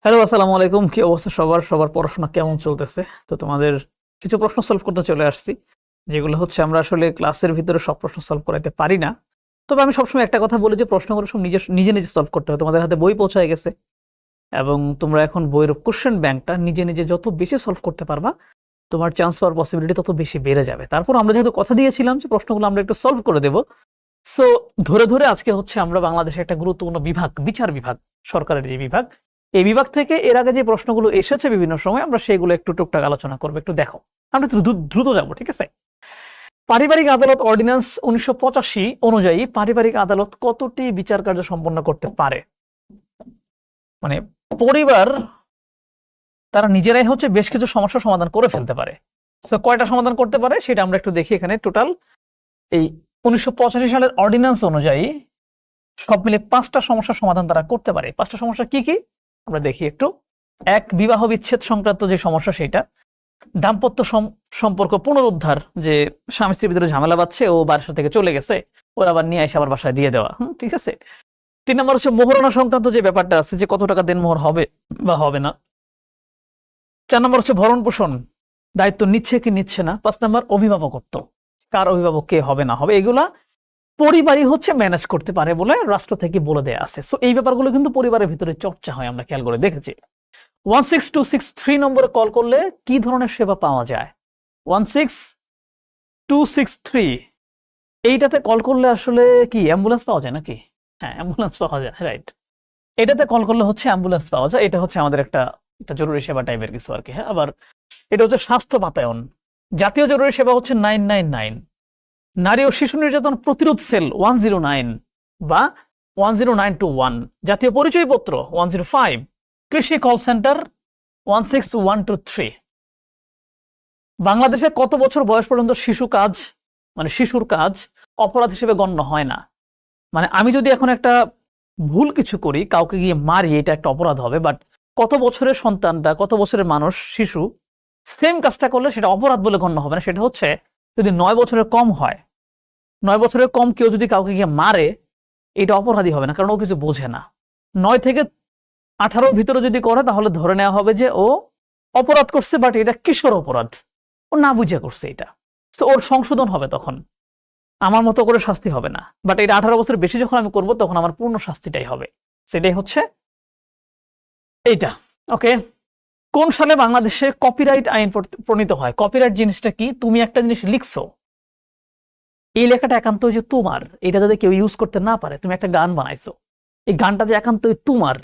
Hello, আসসালামু আলাইকুম। কি অবস্থা সবার? সবার পড়াশোনা কেমন চলতেছে? তো তোমাদের কিছু প্রশ্ন সলভ করতে চলে আসছি। যেগুলো হচ্ছে আমরা আসলে ক্লাসের ভিতরে সব প্রশ্ন সলভ করাইতে পারি না। তবে আমি সবসময় একটা কথা বলি যে প্রশ্নগুলো সব নিজে সলভ করতে হয়। তোমাদের হাতে বই পৌঁছায় গেছে এবং তোমরা এখন বইয়ের কোয়েশ্চেন ব্যাংকটা নিজে যত বেশি সলভ করতে পারবা, তোমার চান্স পাওয়ার পসিবিলিটি তত বেশি বেড়ে যাবে। তারপর আমরা যেহেতু কথা দিয়েছিলাম যে প্রশ্নগুলো আমরা একটু সলভ করে দেব। সো ধরে আজকে হচ্ছে আমরা বাংলাদেশের একটা গুরুত্বপূর্ণ বিভাগ, বিচার বিভাগ, সরকারের যে বিভাগ, এই বিভাগ থেকে এর আগে যে প্রশ্নগুলো এসেছে বিভিন্ন সময় আমরা সেগুলো একটু টুকটাক আলোচনা করবো। একটু দেখো, আমরা একটু দ্রুত যাবো, ঠিক আছে? পারিবারিক আদালত অর্ডিন্যান্স 1985 অনুযায়ী পারিবারিক আদালত কতটি বিচার কার্য সম্পন্ন করতে পারে? মানে পরিবার তারা নিজেরাই হচ্ছে বেশ কিছু সমস্যার সমাধান করে ফেলতে পারে। সো কয়টা সমাধান করতে পারে সেটা আমরা একটু দেখি। এখানে টোটাল এই 1985 সালের অর্ডিন্যান্স অনুযায়ী সব মিলে 5টা সমস্যার সমাধান তারা করতে পারে। 5টা সমস্যা কি কি আমরা দেখি একটু। এক, বিবাহ বিচ্ছেদ সংক্রান্ত যে সমস্যা সেটা। দাম্পত্য সম্পর্ক পুনরুদ্ধার, যে স্বামী স্ত্রীর ভিতরে ঝামেলা বাঁধছে, ও বাসা থেকে চলে গেছে, ওর আবার নিয়ে এসে আবার বাসায় দিয়ে দেওয়া, ঠিক আছে। 3 নম্বর হচ্ছে মোহরানা সংক্রান্ত যে ব্যাপারটা আছে, যে কত টাকা দেনমোহর হবে বা হবে না। 4 নম্বর হচ্ছে ভরণ পোষণ, দায়িত্ব নিচ্ছে কি নিচ্ছে না। 5 নম্বর অভিভাবকত্ব, কার অভিভাবক কে হবে না হবে, এগুলা পরিবারই হচ্ছে ম্যানেজ করতে পারে বলে রাষ্ট্র থেকে বলে দেয়া আছে। সো এই ব্যাপারগুলো কিন্তু পরিবারের ভিতরে চর্চা হয়, আমরা খেয়াল করে দেখেছি। 16263 নম্বরে কল করলে কি ধরনের সেবা পাওয়া যায়? 16263 এইটাতে কল করলে আসলে কি অ্যাম্বুলেন্স পাওয়া যায় নাকি? হ্যাঁ, অ্যাম্বুলেন্স পাওয়া যায়, রাইট। এটাতে কল করলে হচ্ছে অ্যাম্বুলেন্স পাওয়া যায়। এটা হচ্ছে আমাদের একটা একটা জরুরি সেবা টাইপের কিছু আর কি। হ্যাঁ, আবার এটা হচ্ছে স্বাস্থ্য বাতায়ন। জাতীয় জরুরি সেবা হচ্ছে 999। নারী ও শিশু নির্যাতন প্রতিরোধ সেল 109 বা 10921। জাতীয় পরিচয়পত্র 105। কৃষি কল সেন্টার 16123। বাংলাদেশে কত বছর বয়স পর্যন্ত শিশুর কাজ অপরাধ হিসেবে গণ্য হয় না? মানে আমি যদি এখন একটা ভুল কিছু করি, কাউকে গিয়ে মারি, এটা একটা অপরাধ হবে, বাট কত বছরের সন্তানটা, কত বছরের মানুষ, শিশু সেম কাজটা করলে সেটা অপরাধ বলে গণ্য হবে না। সেটা হচ্ছে যদি 9 বছরের কম হয়, 9 বছরের কম কেউ যদি কাউকে গিয়ে মারে, এটা অপরাধী হবে না, কারণ ও কিছু বোঝে না। 9 থেকে 18 ভিতরে যদি করে তাহলে ধরে নেওয়া হবে যে ও অপরাধ করছে, বাট এটা কিশোর অপরাধ, ও না বুঝে করছে এটা। তো ওর সংশোধন হবে, তখন আমার মতো করে শাস্তি হবে না। বাট এটা 18 বছর বেশি যখন আমি করব তখন আমার পূর্ণ শাস্তিটাই হবে। সেটাই হচ্ছে এইটা। ওকে, কোন সালে বাংলাদেশে কপিরাইট আইন প্রণীত হয়? কপিরাইট জিনিসটা কি? তুমি একটা জিনিস লিখছো, এই লেখাটা একান্তই যে তোমার, এটা যাতে কেউ ইউজ করতে না পারে। তুমি একটা গান বানাইছো, এই গানটা যে একান্তই তোমার,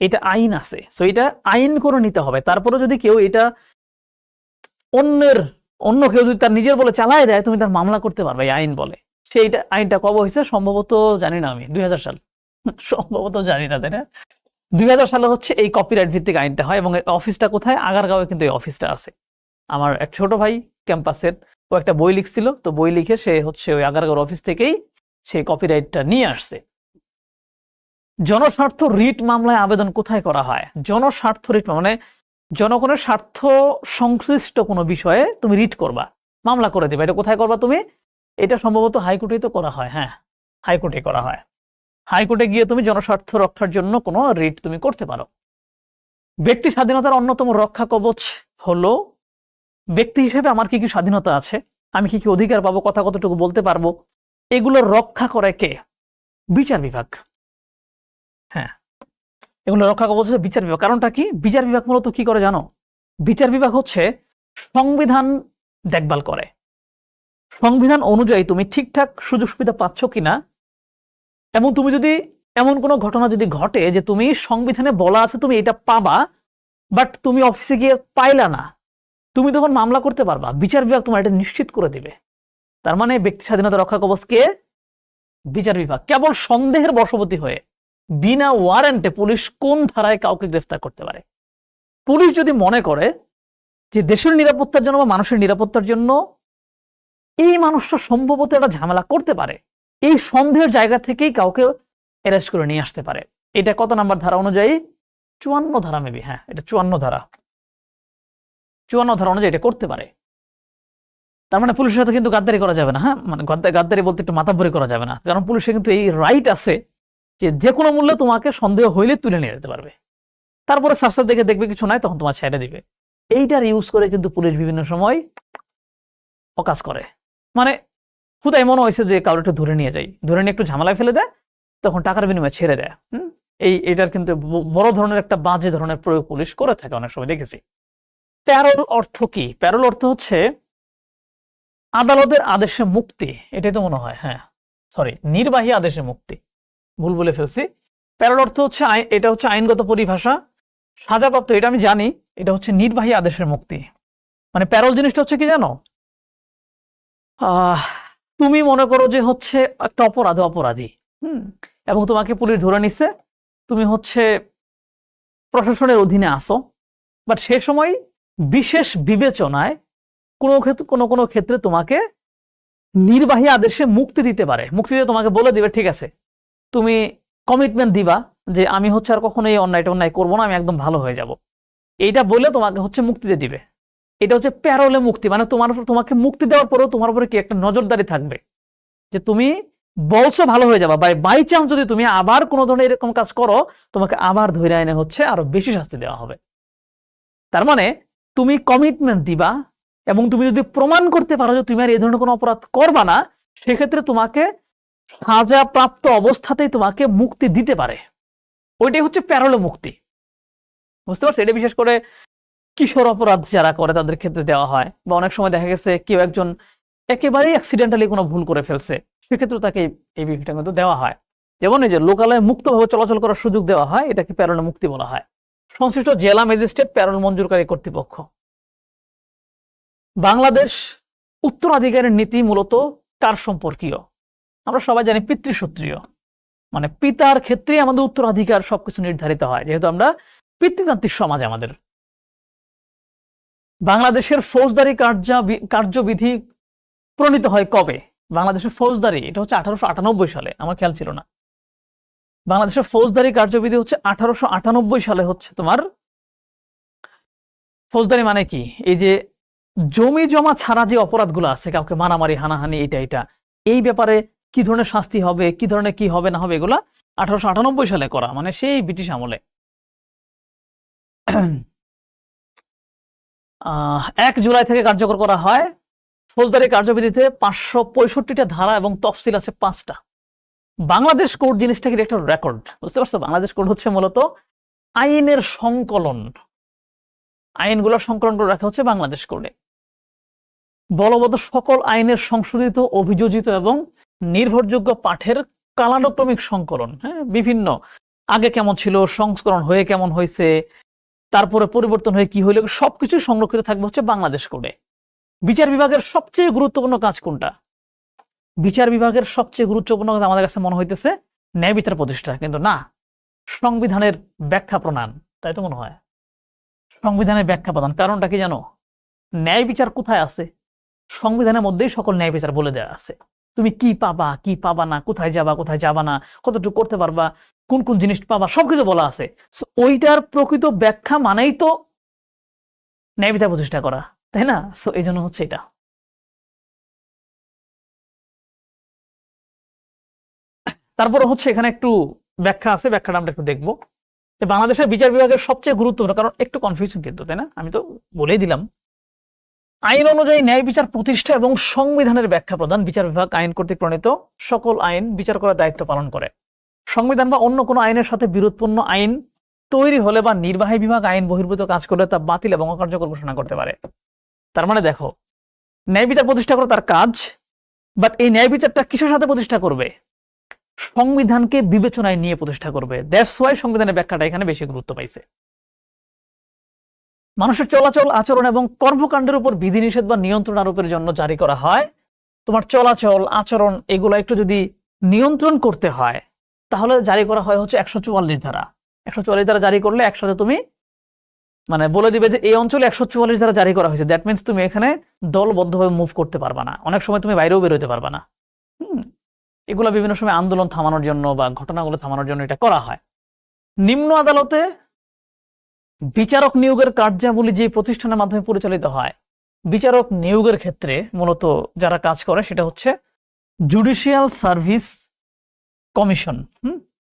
এটা আইন আছে। সো এটা আইন করে নিতে হবে। তারপরে যদি কেউ এটা অন্য কেউ যদি তার নিজের বলে চালায় দেয়, তুমি তার মামলা করতে পারবে এই আইন বলে। সেইটা আইনটা কবে হয়েছে সম্ভবত জানি না আমি, 2000 সাল সম্ভবত, জানি না, তাই না? 2000 সালে হচ্ছে এই কপিরাইট ভিত্তিক আইনটা হয়। এবং অফিসটা কোথায়? আগারগাঁওয়ে কিন্তু এই অফিসটা আছে। আমার এক ছোট ভাই ক্যাম্পাসের, ও একটা বই লিখছিল, তো বই লিখে সে হচ্ছে ওই আগারগাঁওর অফিস থেকেই সেই কপিরাইটটা নিয়ে আসছে। জনস্বার্থ রিট মামলায় আবেদন কোথায় করা হয়? জনস্বার্থ রিট মানে জনগণের স্বার্থ সংশ্লিষ্ট কোনো বিষয়ে তুমি রিট করবা, মামলা করে দেবে। এটা কোথায় করবা তুমি? এটা সম্ভবত হাইকোর্টেই তো করা হয়। হ্যাঁ, হাইকোর্টে করা হয়। হাইকোর্টে গিয়ে তুমি জনস্বার্থ রক্ষার জন্য কোনো রিট তুমি করতে পারো। ব্যক্তি স্বাধীনতার অন্যতম রক্ষা কবচ হলো, ব্যক্তি হিসেবে আমার কি কি স্বাধীনতা আছে, আমি কি কি অধিকার পাবো, কথা কতটুকু বলতে পারবো, এগুলো রক্ষা করে কে? বিচার বিভাগ। হ্যাঁ, এগুলো রক্ষা কবচ হচ্ছে বিচার বিভাগ। কারণটা কি? বিচার বিভাগ মূলত কি করে জানো? বিচার বিভাগ হচ্ছে সংবিধান দেখভাল করে। সংবিধান অনুযায়ী তুমি ঠিকঠাক সুযোগ সুবিধা পাচ্ছ কিনা, এবং তুমি যদি এমন কোনো ঘটনা যদি ঘটে যে তুমি সংবিধানে বলা আছে তুমি এটা পাবা, বাট তুমি অফিসে গিয়ে পাইলা না, তুমি তখন মামলা করতে পারবা। বিচার বিভাগ তোমার এটা নিশ্চিত করে দিবে। তার মানে ব্যক্তি স্বাধীনতা রক্ষা কবচ কে? বিচার বিভাগ। কেবল সন্দেহের বশবর্তী হয়ে বিনা ওয়ারেন্টে পুলিশ কোন ধারায় কাউকে গ্রেফতার করতে পারে? পুলিশ যদি মনে করে যে দেশের নিরাপত্তার জন্য বা মানুষের নিরাপত্তার জন্য এই মানুষটা সম্ভবত একটা ঝামেলা করতে পারে, এই সন্দেহের জায়গা থেকেই কাউকে অ্যারেস্ট করে নিয়ে আসতে পারে। এটা কত নাম্বার ধারা অনুযায়ী? 54 ধারা মেবি। হ্যাঁ, এটা 54 ধারা। 54 ধারা অনুযায়ী এটা করতে পারে। তার মানে পুলিশের সাথে কিন্তু গাদ্দারি করা যাবে না। হ্যাঁ, মানে গাদ্দারি বলতে একটু মাথাভরি করা যাবে না, কারণ পুলিশের কিন্তু এই রাইট আছে যে যে কোনো মূল্যে তোমাকে সন্দেহ হইলে তুলে নিয়ে যেতে পারবে। তারপরে সার্চ দেখে দেখবে কিছু নাই, তখন তোমার ছেড়ে দিবে। এইটার ইউজ করে কিন্তু পুলিশ বিভিন্ন সময় অকাজ করে। মানে খুদাই মনে হয়েছে যে কারো একটু ধরে নিয়ে যাই, ধরে নিয়ে একটু ঝামেলায় ফেলে দেয়, তখন টাকার বিনিময়ে ছেড়ে দেয়। এটার কিন্তু বড় ধরনের একটা বাজে ধরনের প্রয়োগ পুলিশ করে থাকে, অনেক সময় দেখেছি। প্যারোল অর্থ কি? প্যারোল অর্থ হচ্ছে আদালতের আদেশে মুক্তি, এটাই তো মনে হয়, হ্যাঁ সরি, নির্বাহী আদেশে মুক্তি, ভুল বলে ফেলছি। প্যারোল অর্থ হচ্ছে এটা হচ্ছে আইনগত পরিভাষা, সাজাপ্রাপ্ত, এটা আমি জানি, এটা হচ্ছে নির্বাহী আদেশের মুক্তি। মানে প্যারোল জিনিসটা হচ্ছে কি জানো, তুমি মনে করো যে হচ্ছে একটা অপরাধী, এবং তোমাকে পুলিশ ধরে নিচ্ছে, তুমি হচ্ছে প্রশাসনের অধীনে আসো, বাট সে সময় বিশেষ বিবেচনায় কোনো ক্ষেত্রে তোমাকে নির্বাহী আদেশে মুক্তি দিতে পারে। মুক্তি দিয়ে তোমাকে বলে দিবে ঠিক আছে, তুমি কমিটমেন্ট দিবা যে আমি হচ্ছে আর কখনো এই অন্যায় করবো না, আমি একদম ভালো হয়ে যাব, এইটা বলে তোমাকে হচ্ছে মুক্তি দিয়ে দিবে। এটা হচ্ছে প্যারোলে মুক্তি। মানে তোমাকে মুক্তি দেওয়ার পরেও তোমার উপরে কি একটা নজরদারি থাকবে যে তুমি বলছো ভালো হয়ে যাবা, বাই চান্স যদি তুমি আবার কোনো ধরনের এরকম কাজ করো, তোমাকে আবার ধরে এনে হচ্ছে আরো বেশি শাস্তি দেওয়া হবে। তার মানে তুমি কমিটমেন্ট দিবা, এবং তুমি যদি প্রমাণ করতে পারো যে তুমি আর এই ধরনের কোনো অপরাধ করবা না, সেক্ষেত্রে তোমাকে সাজাপ্রাপ্ত অবস্থাতেই তোমাকে মুক্তি দিতে পারে। ওইটাই হচ্ছে প্যারোলে মুক্তি, বুঝতে পারছো? এটা বিশেষ করে কিশোর অপরাধ যারা করে তাদের ক্ষেত্রে দেওয়া হয়, বা অনেক সময় দেখা গেছে কেউ একজন একেবারেই অ্যাক্সিডেন্টালি কোনো ভুল করে ফেলছে, সেক্ষেত্রে তাকে এই বিষয়টা কিন্তু দেওয়া হয়। যেমন এই যে লোকালয়ে মুক্তভাবে চলাচল করার সুযোগ দেওয়া হয়, এটাকে প্যারোলে মুক্তি বলা হয়। সংশ্লিষ্ট জেলা ম্যাজিস্ট্রেট প্যারোল মঞ্জুরকারী কর্তৃপক্ষ। বাংলাদেশ উত্তরাধিকারের নীতি মূলত কার সম্পর্কীয়? আমরা সবাই জানি পিতৃসূত্রীয়, মানে পিতার ক্ষেত্রে আমাদের উত্তরাধিকার সবকিছু নির্ধারিত হয়, যেহেতু আমরা পিতৃতান্ত্রিক সমাজ আমাদের। বাংলাদেশের ফৌজদারি কার্যবিধি প্রণীত হয় কবে? বাংলাদেশের ফৌজদারি, এটা হচ্ছে 1898 সালে, আমার খেয়াল ছিল না। বাংলাদেশের ফৌজদারি কার্যবিধি হচ্ছে 1898 সালে হচ্ছে তোমার। ফৌজদারি মানে কি? এই যে জমি জমা ছাড়া যে অপরাধগুলো আছে, কাউকে মারামারি, হানাহানি, এটা এই ব্যাপারে কি ধরনের শাস্তি হবে, কি ধরনের কি হবে না হবে, এগুলা 1898 সালে করা, মানে সেই ব্রিটিশ আমলে। 1 জুলাই থেকে কার্যকর করা হয়। ফৌজদারি কার্যবিধিতে 565টা ধারা এবং তফসিল আছে 5টা। বাংলাদেশ কোড জিনিসটা কি একটা রেকর্ড, বুঝতে পারছো? বাংলাদেশ কোড হচ্ছে মূলত আইনের সংকলন, আইনগুলোর সংকলন করে রাখা হচ্ছে বাংলাদেশ কোডে। বলবৎ সকল আইনের সংশোধিত, অভিযোজিত এবং নির্ভরযোগ্য পাঠের কালানুক্রমিক সংকলন। হ্যাঁ, বিভিন্ন আগে কেমন ছিল, সংস্করণ হয়ে কেমন হয়েছে, তারপরে পরিবর্তন হয়ে কি হইল, সবকিছু সংরক্ষিত থাকবে হচ্ছে বাংলাদেশ কোডে। বিচার বিভাগের সবচেয়ে গুরুত্বপূর্ণ কাজ কোনটা? বিচার বিভাগের সবচেয়ে গুরুত্বপূর্ণ কাজ আমাদের কাছে মনে হইতেছে ন্যায় বিচার প্রতিষ্ঠা, কিন্তু না, সংবিধানের ব্যাখ্যা প্রণয়ন, তাই তো মনে হয়। সংবিধানের ব্যাখ্যা প্রদান, কারণটা কি জানো? ন্যায় বিচার কোথায় আছে? সংবিধানের মধ্যেই সকল ন্যায় বিচার বলে দেওয়া আছে। তুমি কি পাবা, কি পাবা না, কোথায় যাবা না, কতটুকু করতে পারবা, কোন কোন জিনিস পাবা, সবকিছু বলা আছে। ওইটার প্রকৃত ব্যাখ্যা মানেই তো ন্যায় বিচার প্রতিষ্ঠা করা, তাই না? সো এই জন্য হচ্ছে এটা। তারপরে হচ্ছে এখানে একটু ব্যাখ্যা আছে, ব্যাখ্যাটা আমরা একটু দেখবো। বাংলাদেশের বিচার বিভাগের সবচেয়ে গুরুত্বপূর্ণ, কারণ একটু কনফিউশন কিন্তু, তাই না? আমি তো বলেই দিলাম। আইন অনুযায়ী ন্যায় বিচার প্রতিষ্ঠা এবং সংবিধানের ব্যাখ্যা প্রদান। বিচার বিভাগ আইন কর্তৃক প্রণীত সকল আইন বিচার করার দায়িত্ব পালন করে। সংবিধান বা অন্য কোনো আইনের সাথে বিরোধপূর্ণ আইন তৈরি হলে বা নির্বাহী বিভাগ আইন বহির্ভূত কাজ করলে তা বাতিল এবং অকার্যকর ঘোষণা করতে পারে। তার মানে দেখো, ন্যায় বিচার প্রতিষ্ঠা করা তার কাজ, বাট এই ন্যায় বিচারটা কিসের সাথে প্রতিষ্ঠা করবে? সংবিধানকে বিবেচনায় নিয়ে প্রতিষ্ঠা করবে। দ্যাটস ওয়াই সংবিধানের ব্যাখ্যাটা এখানে বেশি গুরুত্ব পাইছে। মানুষের চলাচল, আচরণ এবং কর্মকাণ্ডের উপর বিধিনিষেধ বা নিয়ন্ত্রণ আরোপের জন্য জারি করা হয়। তোমার চলাচল, আচরণ এগুলো একটু যদি নিয়ন্ত্রণ করতে হয়, তাহলে জারি করা হয় হচ্ছে 144 ধারা। 144 ধারা জারি করলে একসাথে তুমি মানে বলে দিবে যে এই অঞ্চলে 144 ধারা জারি করা হয়েছে, দ্যাট মিনস তুমি এখানে দলবদ্ধভাবে মুভ করতে পারবা না, অনেক সময় তুমি বাইরেও বেরোতে পারবা না। এগুলো বিভিন্ন সময় আন্দোলন থামানোর জন্য বা ঘটনাগুলো থামানোর জন্য এটা করা হয়। নিম্ন আদালতে বিচারক নিয়োগের কার্যাবলী যে প্রতিষ্ঠানের মাধ্যমে পরিচালিত হয়, বিচারক নিয়োগের ক্ষেত্রে মূলত যারা কাজ করে সেটা হচ্ছে জুডিশিয়াল সার্ভিস কমিশন।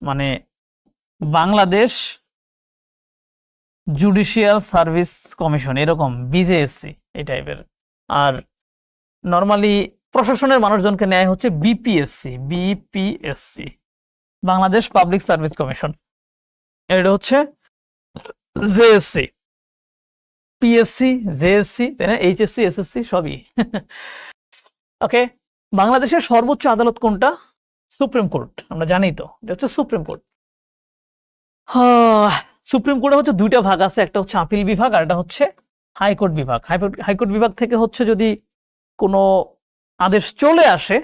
মানে বাংলাদেশ জুডিশিয়াল সার্ভিস কমিশন, এরকম বিজেএসসি এই টাইপের। আর নর্মালি প্রশাসনের মানুষজনকে নেয় হচ্ছে BPSC, Bangladesh public service commission. এটা হচ্ছে জেএসসি, পিএসসি, জেএসসি, তাই না, এইচএসসি, এসএসসি সবই। ওকে, বাংলাদেশের সর্বোচ্চ আদালত কোনটা? সুপ্রিম কোর্ট, আমরা জানি তো, এটা হচ্ছে সুপ্রিম কোর্ট। সুপ্রিম কোর্টে হচ্ছে দুইটা ভাগ আছে, একটা হচ্ছে আপিল বিভাগ আর একটা হচ্ছে হাইকোর্ট বিভাগ। হাইকোর্ট বিভাগ থেকে হচ্ছে যদি কোনো আদেশ চলে আসে,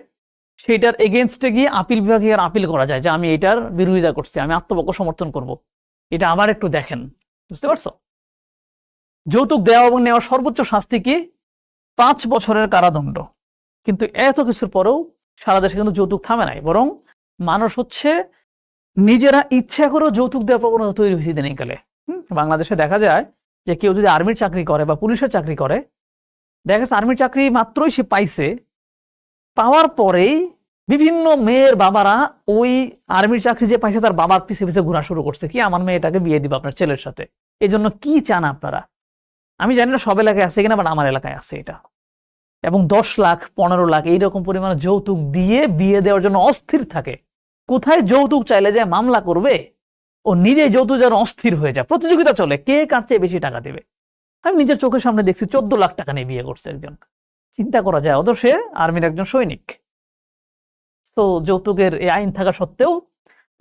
সেইটার এগেনস্টে গিয়ে আপিল বিভাগে আর আপিল করা যায় যে আমি এটার বিরোধিতা করছি, আমি আত্মপক্ষ সমর্থন করব, এটা আবার একটু দেখেন, বুঝতে পারছো? যৌতুক দেওয়া এবং নেওয়ার সর্বোচ্চ শাস্তি কি? 5 বছরের কারাদণ্ড। কিন্তু এত কিছুর পরেও সারা দেশে কিন্তু যৌতুক থামে নাই, বরং মানুষ হচ্ছে নিজেরা ইচ্ছা করেও যৌতুক দেওয়ার প্রবণতা তৈরি হয়েছে ইদানিংকালে। বাংলাদেশে দেখা যায় যে কেউ যদি আর্মির চাকরি করে বা পুলিশের চাকরি করে, দেখা গেছে আর্মির চাকরি মাত্রই সে পাইছে, পাওয়ার পরেই বিভিন্ন মেয়ের বাবারা ওই আর্মির চাকরি যে পাইছে তার বাবার পিছে পিছে ঘোরা শুরু করছে, কি আমার মেয়েটাকে বিয়ে দিব আপনার ছেলের সাথে। এই জন্য কি চান আপনারা? আমি জানি না সব এলাকায় আছে কিনা, বাট আমার এলাকায় আছে এটা। এবং 10 লাখ 15 লাখ এইরকম পরিমাণে যৌতুক দিয়ে বিয়ে দেওয়ার জন্য অস্থির থাকে। কোথায় যৌতুক চাইলে যে মামলা করবে, ও নিজেই যৌতুক যেন অস্থির হয়ে যায়, প্রতিযোগিতা চলে কে কার চেয়ে বেশি টাকা দেবে। আমি নিজের চোখের সামনে দেখছি 14 লাখ টাকা নিয়ে বিয়ে করছে একজন। চিন্তা করা যায়, অথচ সে আর্মির একজন সৈনিক। তো যৌতুকের এই আইন থাকা সত্ত্বেও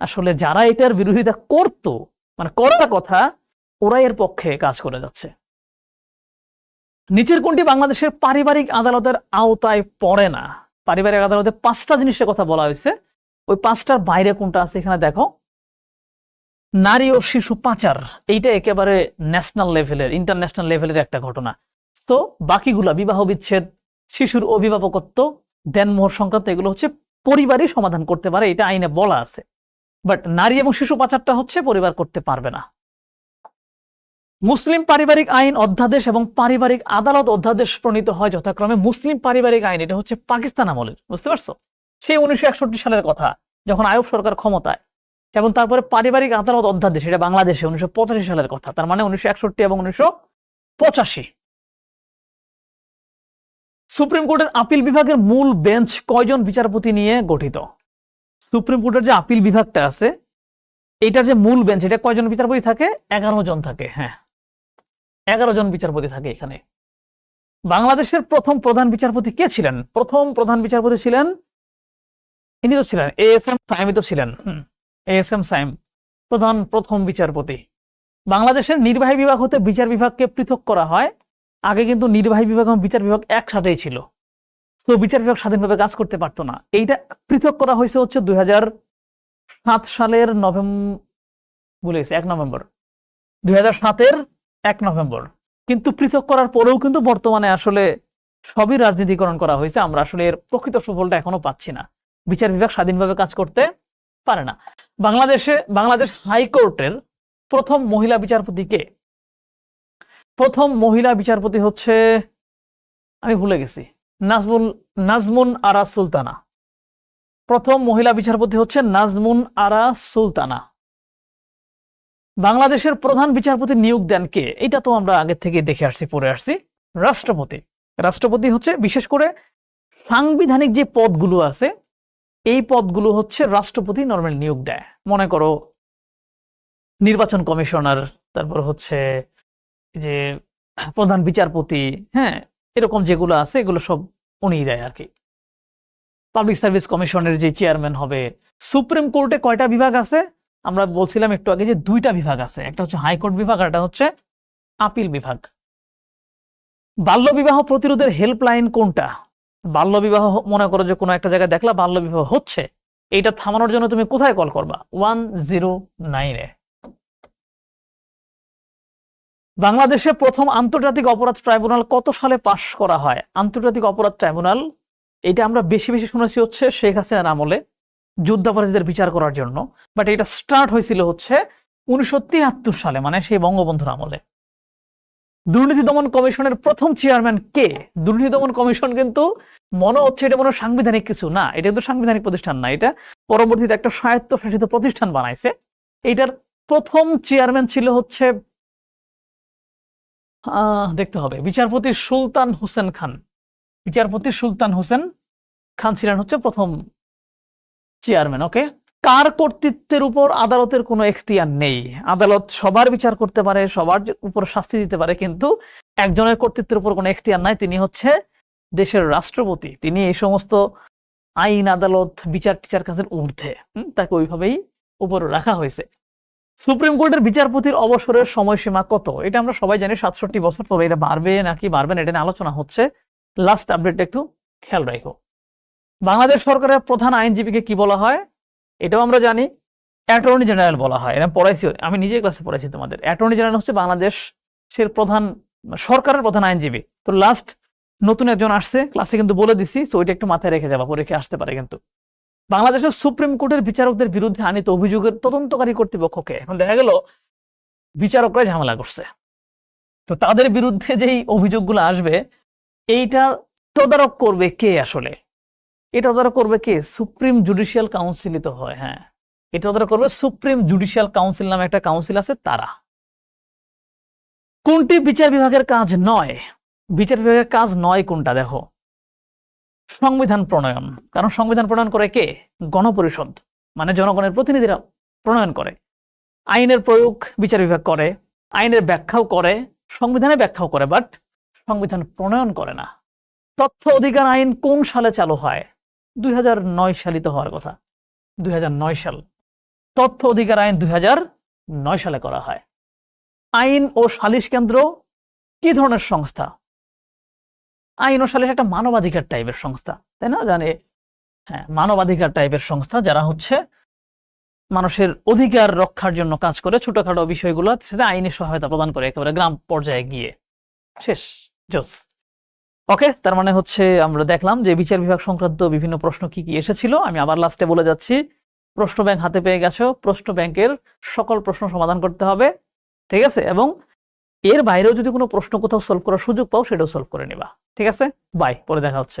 আসলে যারা এটার বিরোধিতা করতো, মানে করার কথা, ওরা এর পক্ষে কাজ করে যাচ্ছে। নিচের কোনটি বাংলাদেশের পারিবারিক আদালতের আওতায় পড়ে না? পারিবারিক আদালতে 5টা জিনিসের কথা বলা হয়েছে, ওই 5টার বাইরে কোনটা আছে এখানে দেখো। নারী ও শিশু পাচার, এইটা একেবারে ন্যাশনাল লেভেলের, ইন্টারন্যাশনাল লেভেলের একটা ঘটনা। তো বাকিগুলা বিবাহ বিচ্ছেদ, শিশুর অভিভাবকত্ব, দেনমোহর সংক্রান্ত, এগুলো হচ্ছে পরিবারই সমাধান করতে পারে, এটা আইনে বলা আছে। বাট নারী এবং শিশু পাচারটা হচ্ছে পরিবার করতে পারবে না। মুসলিম পারিবারিক আইন অধ্যাদেশ এবং পারিবারিক আদালত অধ্যাদেশ প্রণীত হয় যথাক্রমে। মুসলিম পারিবারিক আইন এটা হচ্ছে পাকিস্তান আমলের, বুঝতে পারছো? সেই 1961 সালের কথা, যখন আইয়ুব সরকার ক্ষমতায়। এবং তারপরে পারিবারিক আদালত অধ্যাদেশ, এটা বাংলাদেশে 1985 সালের কথা, তার মানে 1961 এবং 1985। সুপ্রিম কোর্টের আপিল বিভাগের মূল বেঞ্চ কয়জন বিচারপতি নিয়ে গঠিত? সুপ্রিম কোর্টের যে আপিল বিভাগটা আছে, এটার যে মূল বেঞ্চ, এটা কয়জন বিচারপতি থাকে? 11 জন থাকে। হ্যাঁ, 11 জন বিচারপতি থাকে এখানে। বাংলাদেশের প্রথম প্রধান বিচারপতি কে ছিলেন? প্রথম প্রধান বিচারপতি ছিলেন, ইনি তো ছিলেন এএসএম সাইম, তো ছিলেন এএসএম সাইম প্রথম বিচারপতি। বাংলাদেশের নির্বাহী বিভাগ হতে বিচার বিভাগকে পৃথক করা হয়। আগে কিন্তু নির্বাহী বিভাগ এবং বিচার বিভাগ একসাথেই ছিল, তো বিচার বিভাগ স্বাধীনভাবে কাজ করতে পারতো না। এইটা পৃথক করা হয়েছে হচ্ছে 2007 সালের ভুলে গেছি, 1 নভেম্বর, 2007-এর 1 নভেম্বর। কিন্তু পৃথক করার পরেও কিন্তু বর্তমানে আসলে সবই রাজনীতিকরণ করা হয়েছে। আমরা আসলে এর প্রকৃত সুফলটা এখনো পাচ্ছি না, বিচার বিভাগ স্বাধীনভাবে কাজ করতে পারে না। বাংলাদেশ হাইকোর্টের প্রথম মহিলা বিচারপতি কে? প্রথম মহিলা বিচারপতি হচ্ছে, আমি ভুলে গেছি, নাজমুন আরা সুলতানা। প্রথম মহিলা বিচারপতি হচ্ছে নাজমুন আরা সুলতানা। বাংলাদেশের প্রধান বিচারপতি নিয়োগ দেন কে? এটা তো আমরা আগে থেকে দেখে আসছি, পড়ে আসছি। রাষ্ট্রপতি। রাষ্ট্রপতি হচ্ছে বিশেষ করে সাংবিধানিক যে পদগুলো আছে, এই পদগুলো হচ্ছে রাষ্ট্রপতি নরমালি নিয়োগ দেয়। মনে করো নির্বাচন কমিশনার, তারপর হচ্ছে যে প্রধান বিচারপতি, হ্যাঁ, এরকম যেগুলো আছে এগুলো সব উনিই দেয় আর কি। পাবলিক সার্ভিস কমিশনের যে চেয়ারম্যান হবে। সুপ্রিম কোর্টে কয়টা বিভাগ আছে? আমরা বলছিলাম একটু আগে যে 2টা বিভাগ আছে, একটা হচ্ছে হাইকোর্ট বিভাগ আর একটা হচ্ছে আপিল বিভাগ। বাল্য বিবাহ প্রতিরোধের হেল্পলাইন কোনটা? বাল্য বিবাহ, মনে করো যে কোনো একটা জায়গায় দেখলা বাল্য বিবাহ হচ্ছে, এইটা থামানোর জন্য তুমি কোথায় কল করবা? 109-এ। বাংলাদেশে প্রথম আন্তর্জাতিক অপরাধ ট্রাইব্যুনাল কত সালে পাশ করা হয়? আন্তর্জাতিক অপরাধ ট্রাইব্যুনাল, এটা আমরা বেশি বেশি শুনেছি হচ্ছে শেখ হাসিনার আমলে যুদ্ধাপরাধীদের বিচার করার জন্য, বাট এটা স্টার্ট হয়েছিল হচ্ছে 1973 সালে, মানে সেই বঙ্গবন্ধুর আমলে। দুর্নীতি দমন কমিশনের প্রথম চেয়ারম্যান কে? দুর্নীতি দমন কমিশন কিন্তু মনে হচ্ছে এটা কোনো সাংবিধানিক কিছু না, এটা কিন্তু সাংবিধানিক প্রতিষ্ঠান না, এটা পরবর্তীতে একটা স্বায়ত্তশাসিত প্রতিষ্ঠান বানাইছে। এইটার প্রথম চেয়ারম্যান ছিল হচ্ছে দেখতে হবে। বিচারপতি সুলতান হোসেন খান, বিচারপতি সুলতান হোসেন খান ছিলেন হচ্ছে প্রথম চেয়ারম্যান। ওকে, কার কর্তৃত্বের উপর আদালতের কোনো এখতিয়ার নেই? আদালত সবার বিচার করতে পারে, সবার উপর শাস্তি দিতে পারে, কিন্তু একজনের কর্তৃত্বের উপর কোনো এখতিয়ার নাই, তিনি হচ্ছে দেশের রাষ্ট্রপতি। তিনি এই সমস্ত আইন, আদালত, বিচার টিচার কাজের ঊর্ধ্বে, তাকে ওইভাবেই উপরে রাখা হয়েছে। সুপ্রিম কোর্টের বিচারপতির অবসরের সময়সীমা কত? এটা আমরা সবাই জানি 67 বছর, তবে এটা বাড়বে নাকি বাড়বে না এটা নিয়ে আলোচনা হচ্ছে। লাস্ট আপডেট একটু খেয়াল রাখো। বাংলাদেশ সরকারের প্রধান আইনজীবীকে কি বলা হয়? এটাও আমরা জানি, অ্যাটর্নি জেনারেল বলা হয়। এটা পড়াইছি, আমি নিজে ক্লাসে পড়াইছি তোমাদের। অ্যাটর্নি জেনারেল হচ্ছে বাংলাদেশের প্রধান, সরকারের প্রধান আইনজীবী। তো লাস্ট নতুন একজন আসছে ক্লাসে, কিন্তু বলে দিছি, সো ওইটা একটু মাথায় রেখে যাবা, পরীক্ষা আসতে পারে। কিন্তু বাংলাদেশের সুপ্রিম কোর্টের বিচারকদের বিরুদ্ধে আনিত অভিযোগের তদন্তকারী কর্তৃপক্ষকে, এখন দেখা গেল বিচারকরা ঝামেলা করছে, তো তাদের বিরুদ্ধে যেই অভিযোগগুলো আসবে এইটা তদারক করবে কে? আসলে এটা তদারক করবে কে? সুপ্রিম জুডিশিয়াল কাউন্সিলই তো হয়। হ্যাঁ, এটা তদারক করবে সুপ্রিম জুডিশিয়াল কাউন্সিল নামে একটা কাউন্সিল আছে, তারা। কোনটি বিচার বিভাগের কাজ নয়? বিচার বিভাগের কাজ নয় কোনটা? দেখো, সংবিধান প্রণয়ন। কারণ সংবিধান প্রণয়ন করে কে? গণপরিষদ, মানে জনগণের প্রতিনিধিরা প্রণয়ন করে। আইনের প্রয়োগ বিচার বিভাগ করে, আইনের ব্যাখ্যাও করে, সংবিধানের ব্যাখ্যাও করে, বাট সংবিধান প্রণয়ন করে না। তথ্য অধিকার আইন কোন সালে চালু হয়? 2009 সালে তো হওয়ার কথা, 2009 সাল। তথ্য অধিকার আইন 2009 সালে করা হয়। আইন ও সালিশ কেন্দ্র কি ধরনের সংস্থা? আইন ও সালিশ একটা মানবাধিকার টাইপের সংস্থা, তাই না? জানে, হ্যাঁ, মানবাধিকার টাইপের সংস্থা, যারা হচ্ছে মানুষের অধিকার রক্ষার জন্য কাজ করে, ছোটখাটো বিষয়গুলো সেটা আইনি সহায়তা প্রদান করে, একেবারে গ্রাম পর্যায়ে গিয়ে। শেষ, জোস। ওকে, তার মানে হচ্ছে আমরা দেখলাম যে বিচার বিভাগ সংক্রান্ত বিভিন্ন প্রশ্ন কি কি এসেছিল। আমি আবার লাস্টে বলে যাচ্ছি, প্রশ্ন ব্যাংক হাতে পেয়ে গেছো, প্রশ্ন ব্যাংকের সকল প্রশ্ন সমাধান করতে হবে, ঠিক আছে? এবং এর বাইরেও যদি কোনো প্রশ্ন কোথাও সলভ করার সুযোগ পাও, সেটাও সলভ করে নিবা, ঠিক আছে? বাই, পরে দেখা হচ্ছে।